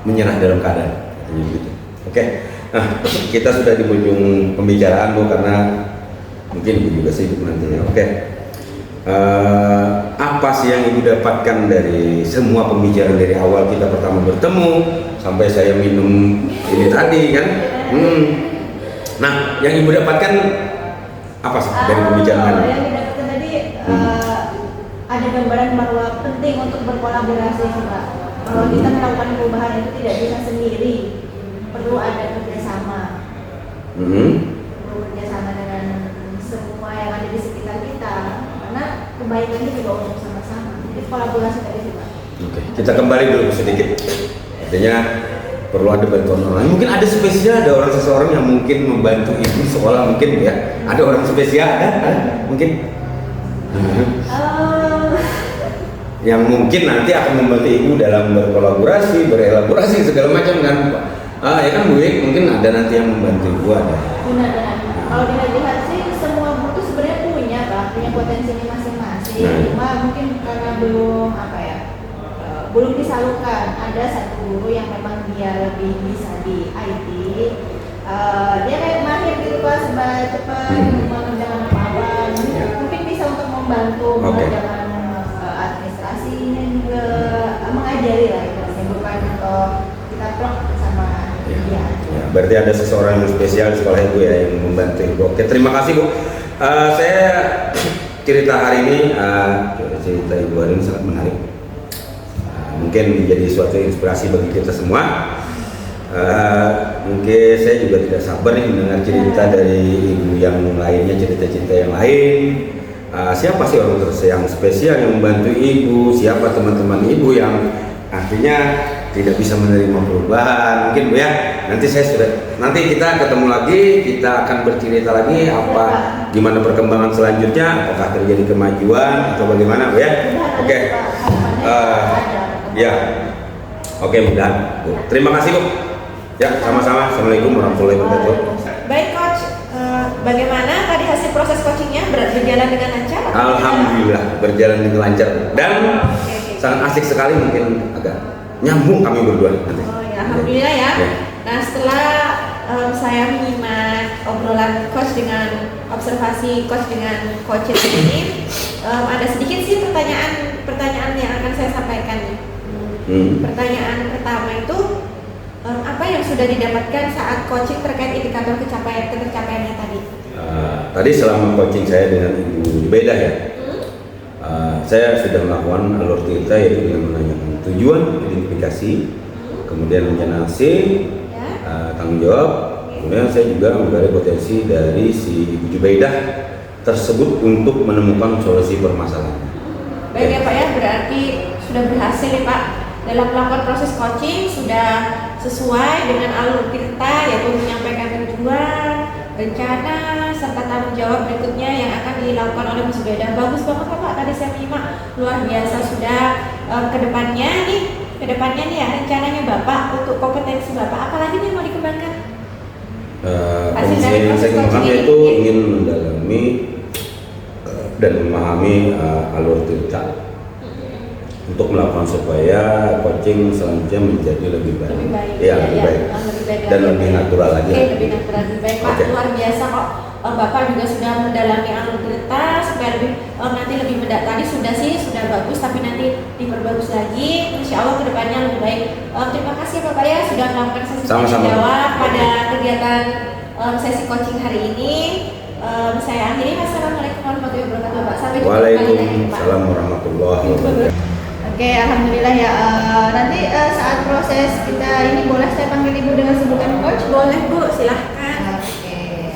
menyerah dalam keadaan gitu. Oke. Nah, kita sudah di ujung pembicaraan Bu, karena mungkin Ibu juga sibuk nantinya. Oke. Apa sih yang Ibu dapatkan dari semua pembicaraan dari awal kita pertama bertemu sampai saya minum ini tadi kan? Nah, yang Ibu dapatkan apa sih dari pembicaraan ini? Yang didapatkan tadi ada gambaran bahwa penting untuk berkolaborasi sih Pak. Kalau kita melakukan perubahan itu tidak bisa sendiri, perlu ada kerjasama. Perlu kerjasama dengan semua yang ada di sekitar kita. Karena kebaikannya juga untuk sama-sama. Jadi kolaborasi tadi sih Pak. Oke. kita kembali dulu sedikit. Artinya perlu ada bantuan orang. Mungkin ada spesial, ada orang seseorang yang mungkin membantu ibu sekolah mungkin ya. Ada orang spesial, ada mungkin. Yang mungkin nanti akan membantu ibu dalam berkolaborasi, berelaborasi segala macam kan. Ya kan Bu, mungkin ada nanti yang membantu ibu ada. Benar-benar. Kalau dilihat sih semua guru tuh sebenarnya punya potensinya masing-masing. Cuma mungkin karena belum disalurkan. Ada satu guru yang memang dia lebih bisa di IT. Dia kayak mahir gitu Pak, cepat mengerjakan apa-apa. Mungkin bisa untuk membantu mengerjakan administrasinya juga, mengajari lah itu, bukan kita plok sama dia. Ya, berarti ada seseorang yang spesial di sekolah ibu ya yang membantu ibu. Oke, terima kasih Bu. Saya cerita hari ini, cerita ibu hari ini sangat menarik. Mungkin menjadi suatu inspirasi bagi kita semua. Mungkin saya juga tidak sabar nih mendengar cerita dari ibu yang lainnya, cerita-cerita yang lain. Siapa sih orang yang spesial yang membantu ibu? Siapa teman-teman ibu yang artinya tidak bisa menerima perubahan? Mungkin Bu ya. Nanti kita ketemu lagi, kita akan bercerita lagi gimana perkembangan selanjutnya, apakah terjadi kemajuan atau bagaimana Bu ya? Oke. Ya. Oke, mudah. Terima kasih Bu. Ya, sama-sama. Assalamualaikum warahmatullahi wabarakatuh. Baik Coach, bagaimana tadi hasil proses coachingnya berjalan dengan lancar? Alhamdulillah berjalan dengan lancar dan sangat asik sekali, mungkin agak nyambung kami berdua. Oh ya, alhamdulillah ya. Nah setelah saya menyimak obrolan coach dengan observasi coach dengan coach ini, ada sedikit sih pertanyaan yang akan saya sampaikan nih. Pertanyaan pertama itu, apa yang sudah didapatkan saat coaching terkait indikator ketercapaiannya tadi? Tadi selama coaching saya dengan Ibu Beda ya, saya sudah melakukan alur cerita, yaitu dengan menanyakan tujuan, identifikasi, kemudian rencana tanggung jawab, kemudian saya juga menggali potensi dari si Ibu Jubaidah tersebut untuk menemukan solusi permasalahan. Baik ya Pak ya, berarti sudah berhasil nih Pak dalam melakukan proses coaching, sudah sesuai dengan alur cerita, yaitu menyampaikan tujuan, rencana, serta tanggung jawab berikutnya yang akan dilakukan oleh Mas Beda. Bagus banget Pak, tadi saya menyimak, luar biasa. Sudah kedepannya nih ya rencananya Bapak untuk kompetensi Bapak, apalagi nih mau dikembangkan? Kompetensi yang saya kembangkan itu ingin mendalami dan memahami alur cerita untuk melakukan supaya coaching selanjutnya menjadi lebih baik. Lebih baik dan lebih natural lagi. Lebih natural, lebih baik Pak. Luar biasa kok. Bapak juga sudah mendalami alur cerita supaya nanti lebih mendalam. Tadi sudah bagus, tapi nanti diperbagus lagi. Insya Allah kedepannya lebih baik. Terima kasih Bapak ya sudah melakukan sesi jawab pada kegiatan sesi coaching hari ini. Saya akhiri. Wassalamualaikum warahmatullahi wabarakatuh Pak. Sampai jumpa lagi. Waalaikumsalam warahmatullahi wabarakatuh. Oke, alhamdulillah ya. Nanti saat proses kita ini boleh saya panggil Ibu dengan sebutan coach? Boleh Bu, silahkan. Oke.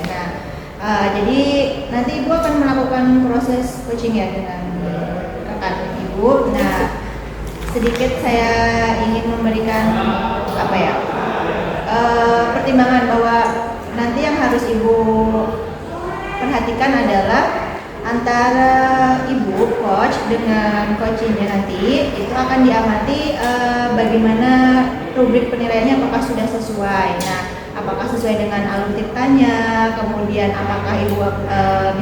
Nah, jadi nanti Ibu akan melakukan proses coaching ya dengan rekan Ibu. Nah, sedikit saya ingin memberikan pertimbangan bahwa nanti yang harus Ibu perhatikan adalah antara Ibu coach dengan coachingnya nanti itu akan diamati bagaimana rubrik penilaiannya, apakah sudah sesuai. Nah, apakah sesuai dengan alur ceritanya, kemudian apakah Ibu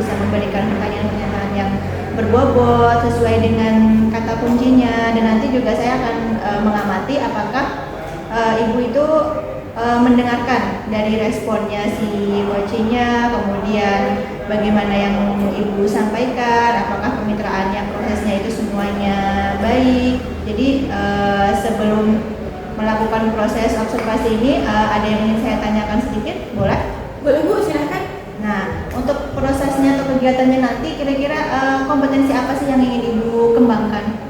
bisa memberikan pertanyaan-pertanyaan yang berbobot sesuai dengan kata kuncinya, dan nanti juga saya akan mengamati apakah Ibu itu mendengarkan dari responnya si coachingnya, kemudian bagaimana yang Ibu sampaikan, apakah kemitraannya, prosesnya itu semuanya baik. Jadi sebelum melakukan proses observasi ini ada yang ingin saya tanyakan sedikit, boleh? Boleh Bu, silahkan. Nah, untuk prosesnya atau kegiatannya nanti kira-kira kompetensi apa sih yang ingin Ibu kembangkan?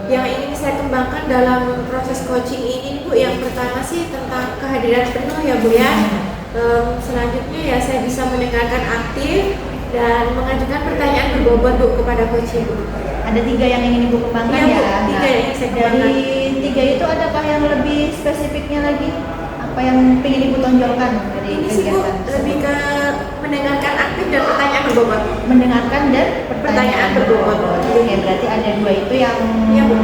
Yang ingin saya kembangkan dalam proses coaching ini Bu, yang pertama sih tentang kehadiran penuh ya Bu ya. Selanjutnya ya saya bisa mendengarkan aktif dan mengajukan pertanyaan berbobot Bu kepada coach Ibu. ada 3 yang ingin Ibu kembangkan Iya, Bu, ya. 3 yang ingin saya kembangkan. Dari 3 itu adakah yang lebih spesifiknya lagi? Apa yang ingin Ibu tonjolkan dari Ini sih Bu, kegiatan? lebih ke mendengarkan aktif dan pertanyaan berbobot. Mendengarkan dan Pertanyaan berbobot. Oke, berarti ada 2 itu yang Iya, Bu.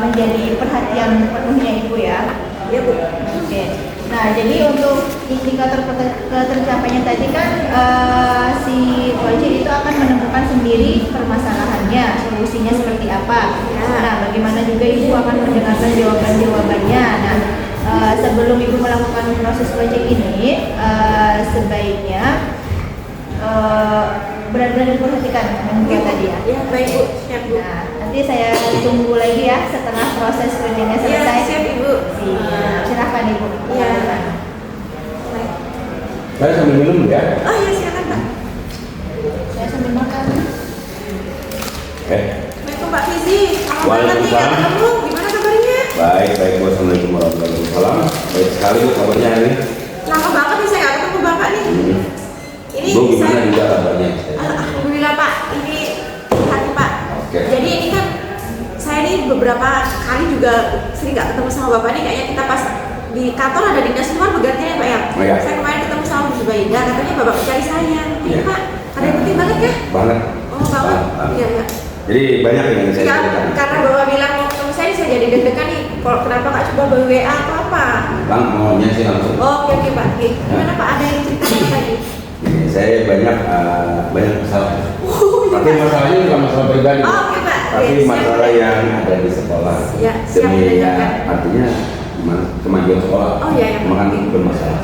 menjadi perhatian penuhnya Ibu ya. Iya Bu. Oke. Nah, jadi untuk indikator tercapainya tadi kan si Wajib itu akan menemukan sendiri permasalahannya, solusinya seperti apa. Ya. Nah, bagaimana juga Ibu akan mendengarkan jawaban-jawabannya. Nah, sebelum Ibu melakukan proses Wajib ini, sebaiknya benar-benar diperhatikan mungkin tadi ya. Ya, baik Bu, siap Bu. Nah, nanti saya tunggu lagi ya setelah proses screeningnya Iya, selesai. siap Ibu. Silahkan Ibu. Iya. Baik. Saya sambil minum ya. Oh iya, silakan Pak. Saya sambil makan. Assalamualaikum Pak Fizi. Kalau banget nih Waalaikumsalam. nggak ketemu, gimana kabarnya? Baik, Wassalamualaikum warahmatullahi wabarakatuh. Baik sekali Bu kabarnya hari ini. Lama banget nih saya nggak ketemu Bapak nih. Ini Bu gimana saya, juga kabarnya? Alhamdulillah Pak, ini hati Pak. Oke. Jadi ini kan saya nih beberapa kali juga sering nggak ketemu sama Bapak nih, kayaknya kita pas di kantor ada dinas luar bergantian ya Pak ya. Oh, iya. Saya kemarin ketemu sama Bu Zubaida, katanya Bapak mencari saya. Ini Iya. Pak, ada yang penting banget ya? Banget. Oh banget. Iya iya. Jadi banyak yang saya Ya, ceritakan. karena Bapak bilang mau ketemu saya jadi deg-degan nih. Kalau kenapa nggak coba by WA atau apa? Bang maunya sih langsung. Oh, oke Pak. Oke. Gimana Pak? Ada yang cerita apa tadi? Ini saya banyak masalah. Tapi masalahnya bukan masalah pribadi. Oh, oke Pak. Tapi Oke, siap. masalah yang ada di sekolah. Ya, siap Demi mendengarkan. artinya gimana kemajuan sekolah. Oh, iya, iya. Memang kan bermasalah.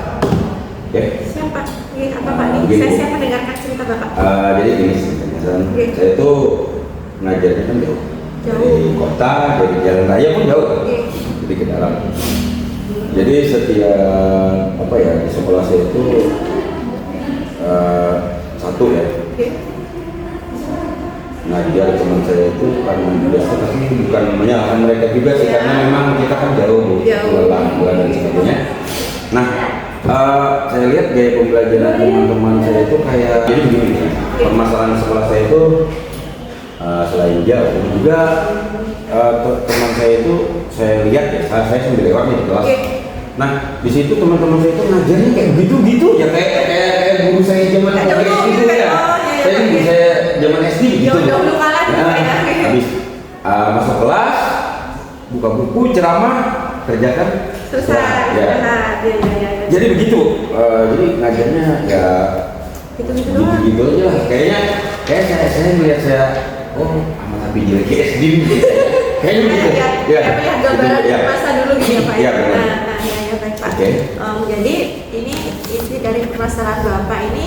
Oke. Siap Pak. Oke, apa Pak nih? Begini, Saya Bu. siap mendengarkan cerita Bapak. Jadi gini ceritanya, San. Oke. Saya itu ngajarnya kan jauh. Jauh. Dari kota, dari jalan raya pun jauh. Oke. Jadi ke dalam. Jadi setiap apa ya di sekolah saya itu satu ya Oke. ngajar teman saya itu karena biasa tapi bukan menyalahkan mereka juga sih Ya. karena memang kita kan jauh Bu, Jauh. lelah dan sebagainya. Nah saya lihat gaya pembelajaran teman-teman saya itu kayak jadi begini permasalahan sekolah saya itu selain jauh juga teman saya itu saya lihat ya saya sambil lewat nih di kelas. Oke. Nah di situ teman-teman saya itu ngajarnya kayak gitu-gitu ya kayak guru saya zaman Kayak dulu SD gitu gitu kan. ya. Oh, iya, iya, Saya iya. guru saya zaman SD gitu. Jauh-jauh kala gitu Nah, ya. habis masuk kelas buka buku ceramah kerjakan Selesai. ya. Nah, ya. Jadi begitu jadi ngajarnya ya Gitu-gitu doang. gitu aja lah. Kayak saya melihat saya amat tapi jelek SD gitu. Kayaknya begitu. Ya, melihat gambaran Gitu, ya. masa dulu gitu ya Pak. Iya, benar. Ya baik Pak. Oke. Jadi ini inti dari permasalahan Bapak ini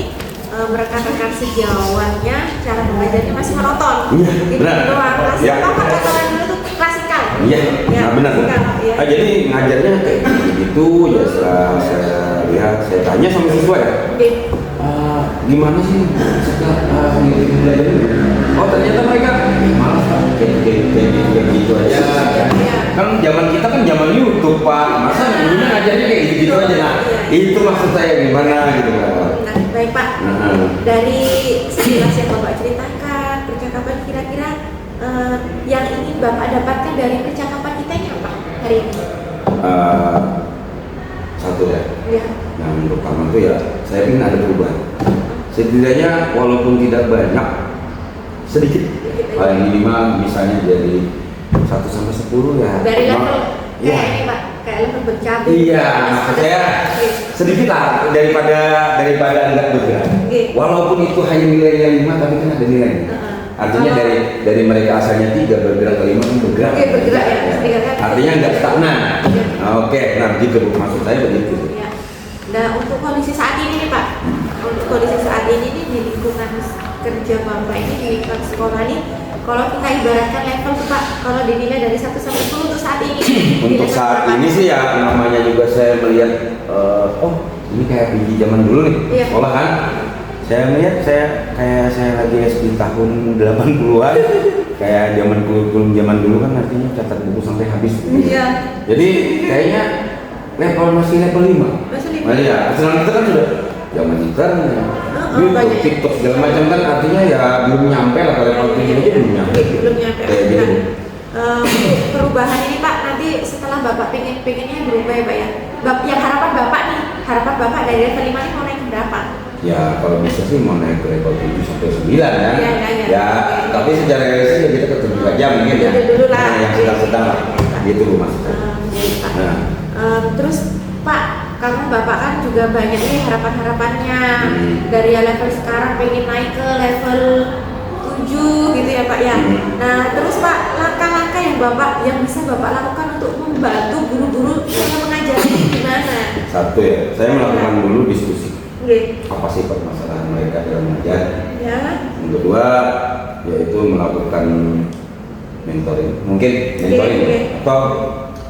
merekan-rekan sejauhannya cara belajarnya masih monoton. Iya, Gitu benar. doang. Klasik Ya. Bapak katakan dulu tuh klasikal. Iya, nah benar. klasikal, iya. Jadi ngajarnya kayak gitu ya setelah saya lihat saya tanya sama siswa ya. Oke. Gimana sih setelah belajar ini? Oh ternyata mereka malas kan kayak gitu aja. Iya. Kan zaman kita kan zaman YouTube Pak, masa gurunya ngajarnya kayak gitu aja. Nah itu maksud saya gimana gitu Pak. Nah, baik Pak. Nah. Dari sekilas yang Bapak ceritakan, percakapan kira-kira yang ingin Bapak dapatkan dari percakapan kita ini apa hari ini? Satu ya. Ya. Yang pertama tuh ya saya ingin ada perubahan. Setidaknya walaupun tidak banyak, sedikit. Paling minimal misalnya dari 1 sampai 10 ya. Dari level Iya. kayak ini Pak, kayak level bercabai. Iya, maksud saya sedikit lah daripada enggak bergerak. Oke. Walaupun itu hanya nilai yang 5 tapi kan ada nilai. Artinya dari mereka asalnya 3 bergerak ke 5 kan bergerak. Oke, bergerak ya. Bergerak. Artinya enggak stagnan. Iya. Oke, nah begitu maksud saya begitu. Ya. Nah untuk kondisi saat ini nih Pak, untuk kondisi saat ini nih di lingkungan kerja Bapak ini di lingkungan sekolah nih, kalau kita ibaratkan level tuh Pak, kalau dinilai dari 1 sampai 10 untuk saat ini. di Untuk level saat berapa? ini sih ya namanya juga saya melihat ini kayak PJ zaman dulu nih Iya. sekolah kan. Saya melihat saya lagi SD tahun 80-an kayak kurikulum zaman dulu kan artinya catat buku sampai habis. Iya. Jadi kayaknya masih level 5. Masih 5. Nah, iya, sedangkan kita kan sudah zaman internet, YouTube, banyak. TikTok segala macam kan artinya ya belum nyampe lah pada level 7 aja belum nyampe. Belum nyampe. Kayak gitu. Perubahan ini Pak, nanti setelah Bapak pengennya berubah ya Pak ya. Yang harapan Bapak nih, harapan Bapak dari level 5 ini mau naik ke berapa? Ya kalau bisa sih mau naik ke level 7 sampai 9 ya. Iya. Ya, tapi secara realistis ya kita ke 7 aja mungkin ya. Dulu lah. Nah, yang sedang-sedang lah. Gitu Bu maksudnya. Jadi, Pak. Nah. Terus Pak, karena Bapak kan juga banyak nih harapan-harapannya dari yang level sekarang pengen naik ke level 7 gitu ya Pak ya. Nah terus Pak, langkah-langkah yang bisa Bapak lakukan untuk membantu guru-guru yang mengajari ini gimana? Satu ya, saya melakukan dulu diskusi. Oke. Apa sih permasalahan mereka dalam mengajar? Ya. Yang kedua yaitu melakukan mentoring, mungkin mentoring Oke. atau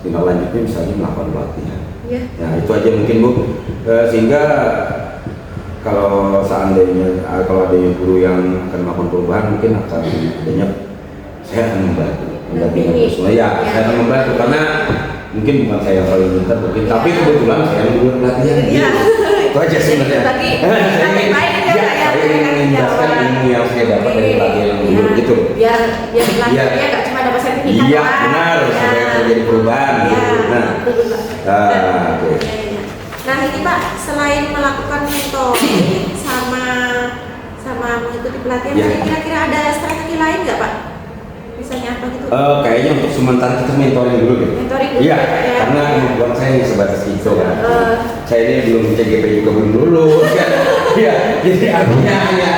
tindak lanjutnya misalnya melakukan pelatihan. Ya. Nah itu aja mungkin Bu. Sehingga kalau seandainya kalau ada guru yang akan melakukan perubahan mungkin akan adanya saya akan membantu mendampingi terus. Ya, saya akan membantu karena mungkin bukan saya yang paling pintar mungkin, tapi kebetulan saya yang dulu pelatihan. Iya. Itu aja sebenarnya. Tapi Ya, saya ingin menjelaskan ilmu yang saya dapat dari pelatihan yang dulu gitu. Biar pelatihannya nggak cuma dapat sertifikat. Iya Pak. benar, supaya terjadi perubahan. Ya, Gitu. Nah, betul, Pak. oke. Nah ini Pak, selain melakukan mentoring sama mengikuti pelatihan, Ya. kira-kira ada strategi lain nggak Pak? Misalnya apa gitu? Kayaknya untuk sementara kita mentoring dulu gitu. Mentoring dulu. Iya, Ya. karena kemampuan saya ini sebatas itu kan. Eh. Saya ini belum CGP juga belum lulus kan. Iya, jadi artinya ya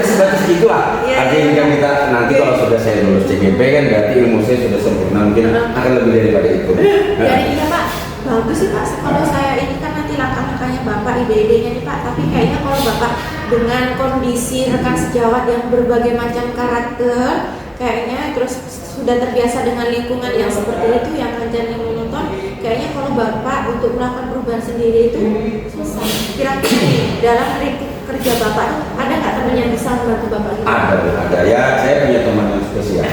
sebatas itu lah. Iya, Artinya iya. kan kita nanti kalau sudah saya lulus CGP kan berarti ilmu saya sudah sempurna, mungkin akan lebih daripada itu. Jadi iya Pak, bagus sih Pak. Kalau saya ini kan nanti langkah-langkahnya Bapak, ide-idenya nih Pak. Tapi kayaknya kalau Bapak dengan kondisi rekan sejawat yang berbagai macam karakter, kayaknya terus sudah terbiasa dengan lingkungan yang seperti itu, yang ngajar yang menonton, kayaknya kalau Bapak untuk melakukan perubahan sendiri itu susah. Kira-kira nih, dalam lingkup kerja Bapak ada nggak teman yang bisa membantu Bapak gitu? Ada. Ya, saya punya teman yang spesial.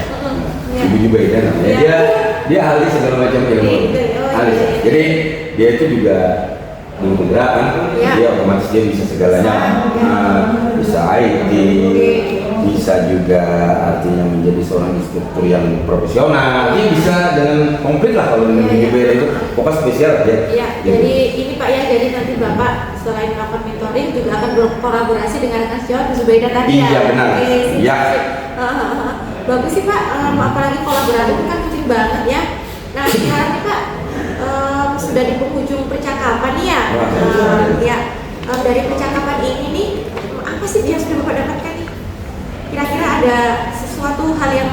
Iya. Ibu Jubaida namanya. Iya. Dia ahli segala macam ilmu. Ahli. Jadi dia itu juga guru penggerak kan. Iya. Dia otomatis dia bisa segalanya. Bisa IT, bisa juga artinya menjadi seorang instruktur yang profesional. Dia bisa dengan komplit lah kalau dengan Ibu Jubaida itu. Pokoknya spesial aja. Iya. Jadi ini Pak ya, jadi nanti Bapak selain melakukan mentoring juga akan berkolaborasi dengan rekan sejawat Bu Zubaida tadi ya. Iya benar. Oke, sip, Iya. sip. Bagus sih Pak, apalagi kolaborasi itu kan penting banget ya. Nah sekarang nih Pak, sudah di penghujung percakapan nih ya. Dari percakapan ini nih, apa sih yang sudah Bapak dapatkan nih? Kira-kira ada sesuatu hal yang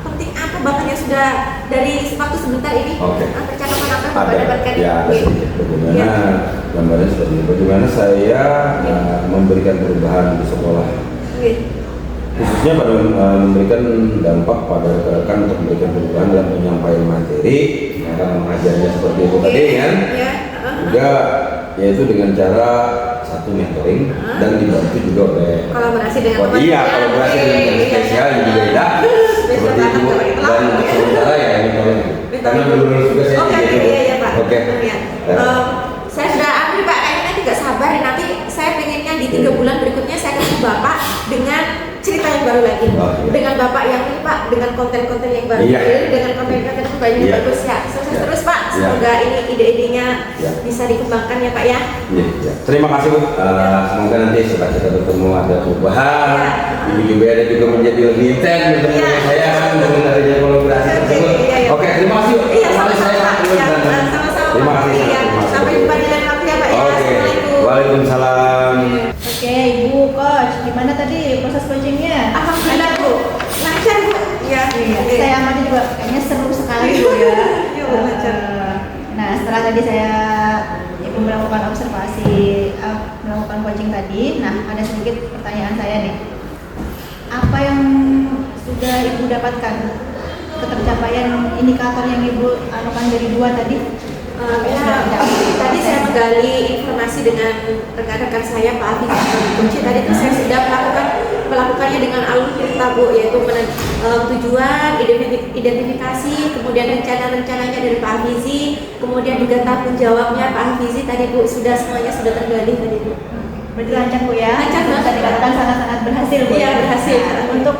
penting apa bahkan yang sudah dari waktu sebentar ini? Oke. Percakapan apa yang Bapak Ada. dapatkan? Ya, ada Oke. sedikit. Bagaimana Iya. gambarnya seperti ini. Bagaimana saya memberikan perubahan di sekolah. Oke. Khususnya pada memberikan dampak pada rekan untuk memberikan perubahan dalam penyampaian materi, cara mengajarnya seperti itu tadi kan. Ya. Juga yaitu dengan cara satu mentoring dan dibantu juga oleh Kolaborasi dengan teman. iya kolaborasi dengan yang spesial yang juga beda seperti itu dan untuk sementara ya mentoring karena belum lulus juga saya Oke, gitu. iya Pak. Oke. Ya. Saya sudah ambil Pak, kayaknya tidak sabar nih. Nanti saya pengennya di 3 bulan berikutnya saya ketemu Bapak dengan cerita yang baru lagi, dengan Bapak yang ini Pak, dengan konten-konten yang baru, dengan konten-konten yang banyak yang bagus ya. Sukses terus Pak, semoga ini ide-idenya bisa dikembangkan ya Pak ya. Iya. Terima kasih Bu. Semoga nanti setelah kita bertemu ada perubahan. Ibu juga ada juga menjadi lebih intens bertemu dengan saya kan dengan adanya kolaborasi tersebut. Oke, terima kasih Bu. Iya, Terima kasih sama-sama saya. Pak. Iya, sama-sama. Terima kasih. Iya. Sampai jumpa di lain waktu ya Pak ya. Oke. Assalamualaikum. Waalaikumsalam. Oke, Ibu Coach, gimana tadi proses coachingnya? Alhamdulillah Bu, lancar Bu. Iya. Saya amati juga kayaknya seru sekali Bu ya. Iya, lancar. Nah, setelah tadi saya Ibu melakukan observasi, melakukan coaching tadi, nah ada sedikit pertanyaan saya nih. Apa yang sudah Ibu dapatkan? Ketercapaian indikator yang Ibu anukan dari 2 tadi? Tadi saya menggali informasi dengan rekan-rekan saya Pak Hafiz dan Kunci. Tadi itu saya sudah melakukannya dengan alur cerita Bu, yaitu tujuan, identifikasi, kemudian rencana-rencananya dari Pak Hafizi, kemudian juga tanggung jawabnya Pak Hafizi tadi Bu, semuanya sudah tergali tadi Bu. Berarti lancar Bu ya. Lancar, Bisa dikatakan sangat-sangat berhasil Bu. Iya, ya? berhasil. Nah, untuk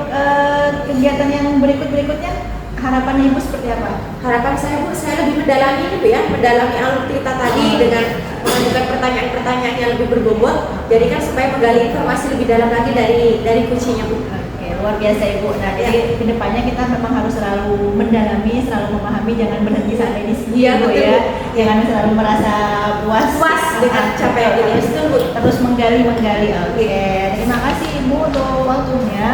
kegiatan yang berikutnya harapan Ibu seperti apa? Harapan saya Bu, saya lebih mendalami ini Bu ya, mendalami alur cerita tadi dengan mengajukan pertanyaan-pertanyaan yang lebih berbobot. Jadi kan supaya menggali informasi lebih dalam lagi dari kuncinya Bu. Oke, luar biasa Ibu. Nah, jadi kedepannya kita memang harus selalu mendalami, selalu memahami, jangan berhenti sampai di sini Iya, Bu betul, ya. Bu. Jangan selalu merasa puas Dengan capaian ini, betul Bu. terus menggali. Oke, terima kasih Ibu untuk waktunya.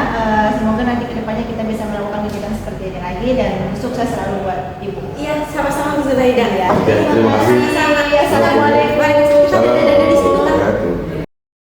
Semoga nanti kedepannya kita bisa melakukan kegiatan seperti ini lagi dan sukses selalu buat Ibu. Iya, sama-sama Bu Zubaida. Ya, Oke, terima kasih. Assalamualaikum. Waalaikumsalam.